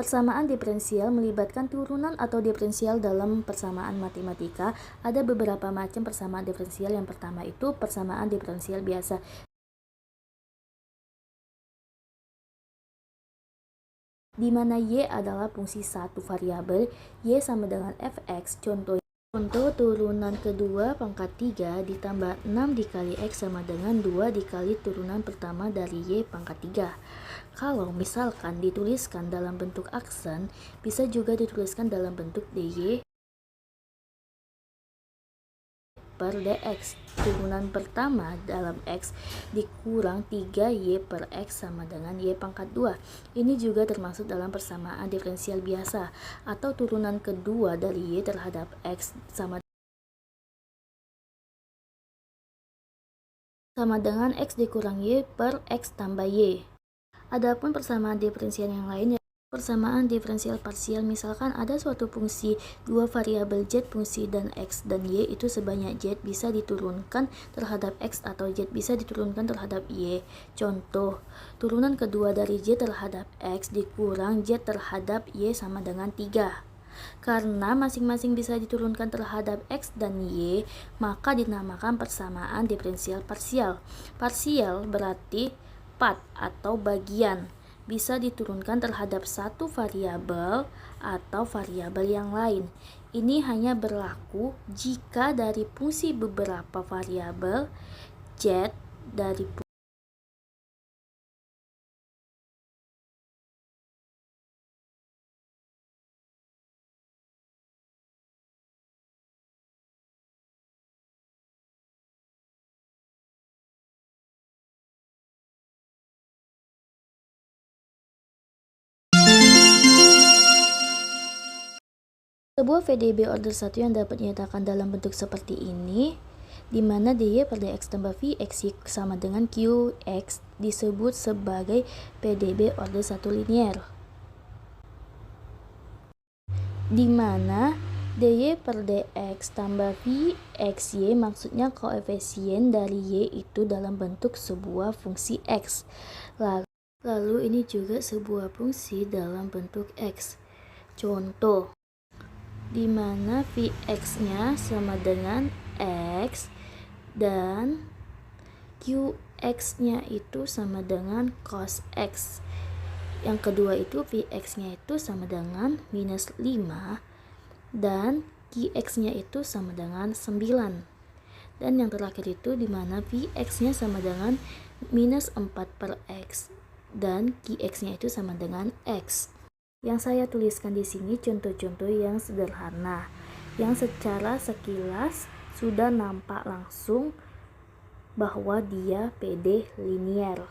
Persamaan diferensial melibatkan turunan atau diferensial dalam persamaan matematika. Ada beberapa macam persamaan diferensial. Yang pertama itu persamaan diferensial biasa, di mana y adalah fungsi satu variabel, y sama dengan fx. Contoh turunan kedua pangkat 3 ditambah 6 dikali x sama dengan 2 dikali turunan pertama dari y pangkat 3. Kalau misalkan dituliskan dalam bentuk aksen, bisa juga dituliskan dalam bentuk dy per dx. Turunan pertama dalam x dikurang 3y per x sama dengan y pangkat 2. Ini juga termasuk dalam persamaan diferensial biasa, atau turunan kedua dari y terhadap x sama dengan x dikurang y per x tambah y. Adapun persamaan diferensial yang lainnya, persamaan diferensial parsial, misalkan ada suatu fungsi dua variabel z, fungsi dan x dan y itu sebanyak z bisa diturunkan terhadap x atau z bisa diturunkan terhadap y. Contoh, turunan kedua dari z terhadap x dikurang z terhadap y sama dengan 3. Karena masing-masing bisa diturunkan terhadap x dan y, maka dinamakan persamaan diferensial parsial. Parsial berarti part atau bagian, bisa diturunkan terhadap satu variabel atau variabel yang lain. Ini hanya berlaku jika dari fungsi beberapa variabel z dari sebuah VDB order 1 yang dapat dinyatakan dalam bentuk seperti ini, di mana dy per dx tambah vxy sama dengan qx disebut sebagai PDB order 1 linier, di mana dy per dx tambah vxy maksudnya koefisien dari y itu dalam bentuk sebuah fungsi x. Lalu ini juga sebuah fungsi dalam bentuk x. Contoh, di mana Vx-nya sama dengan x dan Qx-nya itu sama dengan cos x. Yang kedua itu Vx-nya itu sama dengan minus 5 dan Qx-nya itu sama dengan 9. Dan yang terakhir itu di mana Vx-nya sama dengan minus 4 per x dan Qx-nya itu sama dengan x. Yang saya tuliskan di sini contoh-contoh yang sederhana, yang secara sekilas sudah nampak langsung bahwa dia PD linier.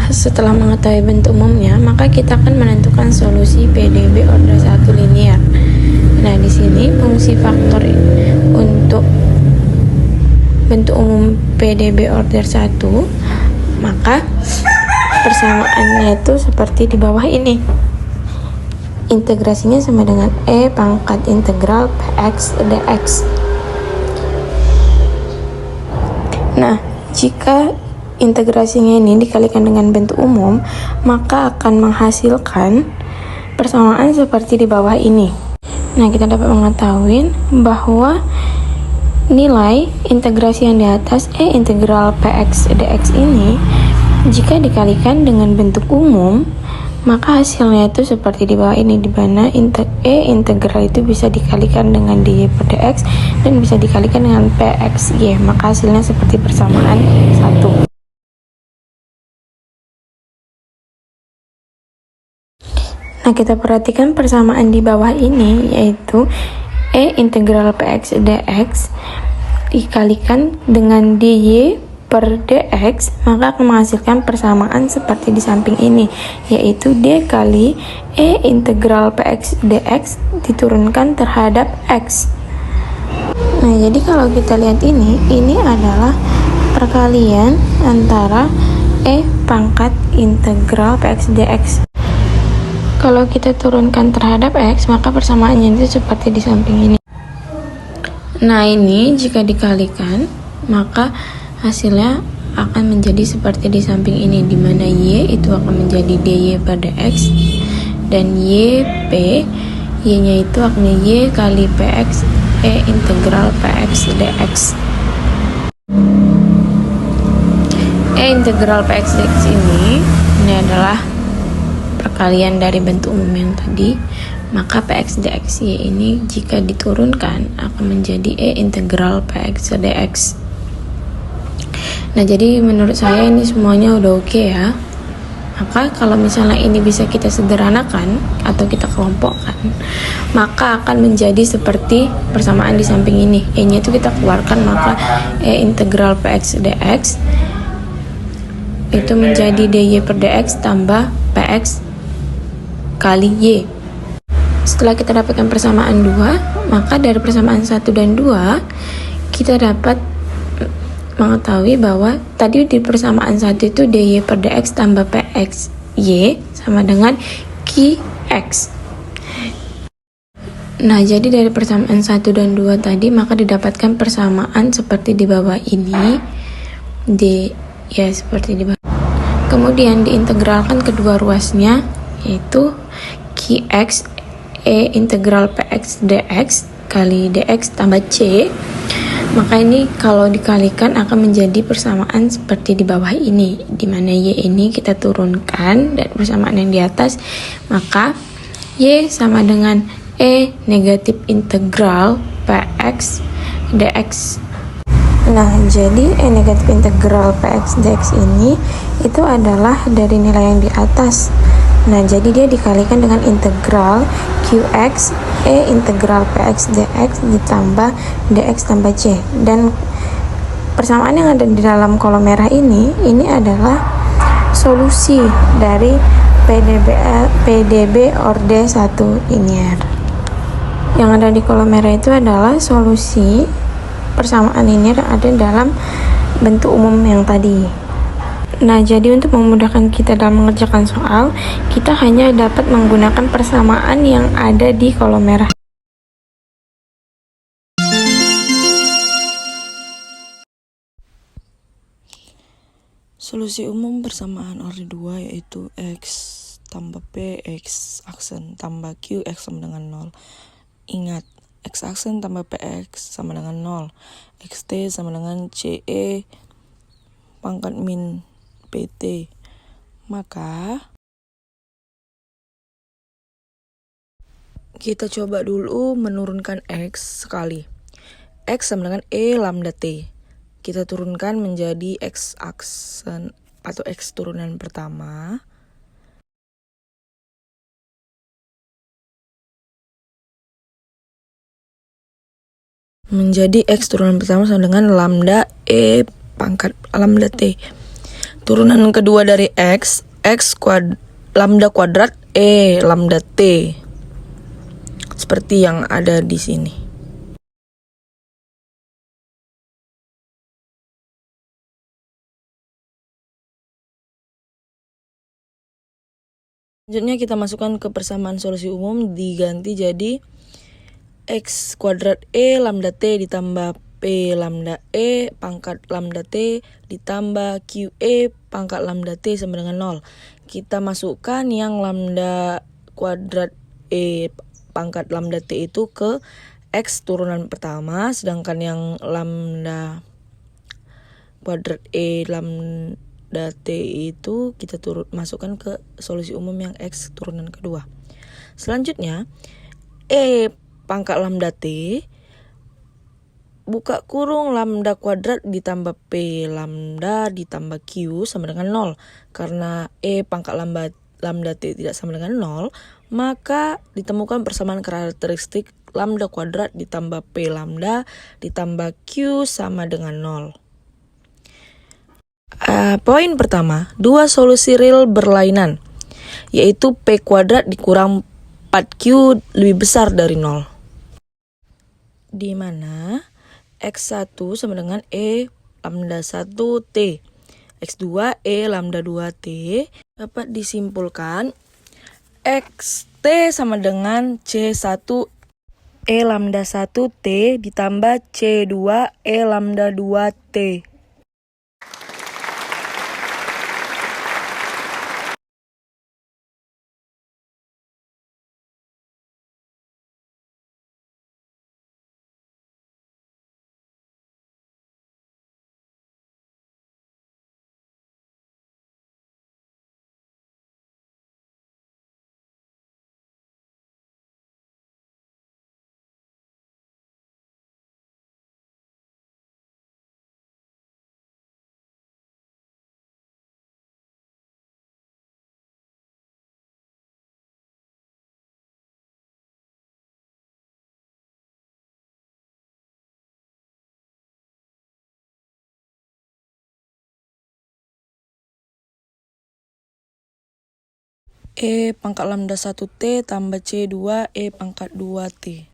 Setelah mengetahui bentuk umumnya, maka kita akan menentukan solusi PDB order 1 linier. Nah, di sini fungsi faktor untuk bentuk umum PDB order 1, maka persamaannya itu seperti di bawah ini. Integrasinya sama dengan E pangkat integral Px dx. Nah, jika integrasinya ini dikalikan dengan bentuk umum, maka akan menghasilkan persamaan seperti di bawah ini. Nah, kita dapat mengetahui bahwa nilai integrasi yang di atas E integral Px dx ini jika dikalikan dengan bentuk umum, maka hasilnya itu seperti di bawah ini, di mana E integral itu bisa dikalikan dengan dy per dx dan bisa dikalikan dengan Pxy, maka hasilnya seperti persamaan 1. Nah, kita perhatikan persamaan di bawah ini, yaitu E integral Px dx dikalikan dengan dy per dx, maka akan menghasilkan persamaan seperti di samping ini, yaitu d kali E integral Px dx diturunkan terhadap x. Nah, jadi kalau kita lihat ini adalah perkalian antara E pangkat integral Px dx. Kalau kita turunkan terhadap x, maka persamaannya itu seperti di samping ini. Nah, ini jika dikalikan, maka hasilnya akan menjadi seperti di samping ini, di mana y itu akan menjadi dy per dx, dan yp, y-nya itu akan y kali px E integral Px dx. E integral Px dx ini adalah perkalian dari bentuk umum yang tadi, maka Px dx y ini jika diturunkan akan menjadi E integral Px dx. Nah, jadi menurut saya ini semuanya udah oke ya. Maka kalau misalnya ini bisa kita sederhanakan atau kita kelompokkan, maka akan menjadi seperti persamaan di samping ini. E-nya itu kita keluarkan, maka E integral Px dx itu menjadi dy per dx tambah Px kali y. Setelah kita dapatkan persamaan 2, maka dari persamaan 1 dan 2 kita dapat mengetahui bahwa tadi di persamaan 1 itu dy per dx tambah px y sama dengan qx. Nah, jadi dari persamaan 1 dan 2 tadi, maka didapatkan persamaan seperti di bawah ini, seperti di bawah. Kemudian diintegralkan kedua ruasnya, yaitu qx E integral Px dx kali dx tambah c. Maka ini kalau dikalikan akan menjadi persamaan seperti di bawah ini, di mana y ini kita turunkan dan persamaan yang di atas, maka y sama dengan E negatif integral Px dx. Nah, jadi E negatif integral Px dx ini itu adalah dari nilai yang di atas. Nah, jadi dia dikalikan dengan integral qx E integral Px dx ditambah dx tambah c. Dan persamaan yang ada di dalam kolom merah ini adalah solusi dari PDB orde 1 linier. Yang ada di kolom merah itu adalah solusi persamaan linier yang ada dalam bentuk umum yang tadi. Nah, jadi untuk memudahkan kita dalam mengerjakan soal, kita hanya dapat menggunakan persamaan yang ada di kolom merah. Solusi umum persamaan orde 2 yaitu x tambah p, x aksen tambah q, x sama dengan 0. Ingat, x aksen tambah px sama dengan 0. xt sama dengan ce pangkat min pt. Maka kita coba dulu menurunkan x sekali. X sama dengan E lambda T. Kita turunkan menjadi X aksen atau X turunan pertama. Menjadi X turunan pertama sama dengan lambda E pangkat lambda T. Turunan kedua dari X lambda kuadrat E lambda T. Seperti yang ada di sini. Selanjutnya kita masukkan ke persamaan solusi umum, diganti jadi X kuadrat E lambda T ditambah P lambda E pangkat lambda T ditambah QE pangkat lambda T sama dengan 0. Kita masukkan yang lambda kuadrat E pangkat lambda T itu ke X turunan pertama, sedangkan yang lambda kuadrat E lambda T itu kita masukkan ke solusi umum yang X turunan kedua. Selanjutnya E pangkat lambda T buka kurung lambda kuadrat ditambah P lambda ditambah Q sama dengan 0. Karena E pangkat lambda T tidak sama dengan 0, maka ditemukan persamaan karakteristik lambda kuadrat ditambah P lambda ditambah Q sama dengan 0. Poin pertama, dua solusi real berlainan, yaitu P kuadrat dikurang 4Q lebih besar dari 0. Di mana X1 sama dengan E lambda 1T. X2 E lambda 2T dapat disimpulkan XT sama dengan C1 E lambda 1T ditambah C2 E lambda 2T. E pangkat lambda 1T tambah C2 E pangkat 2T.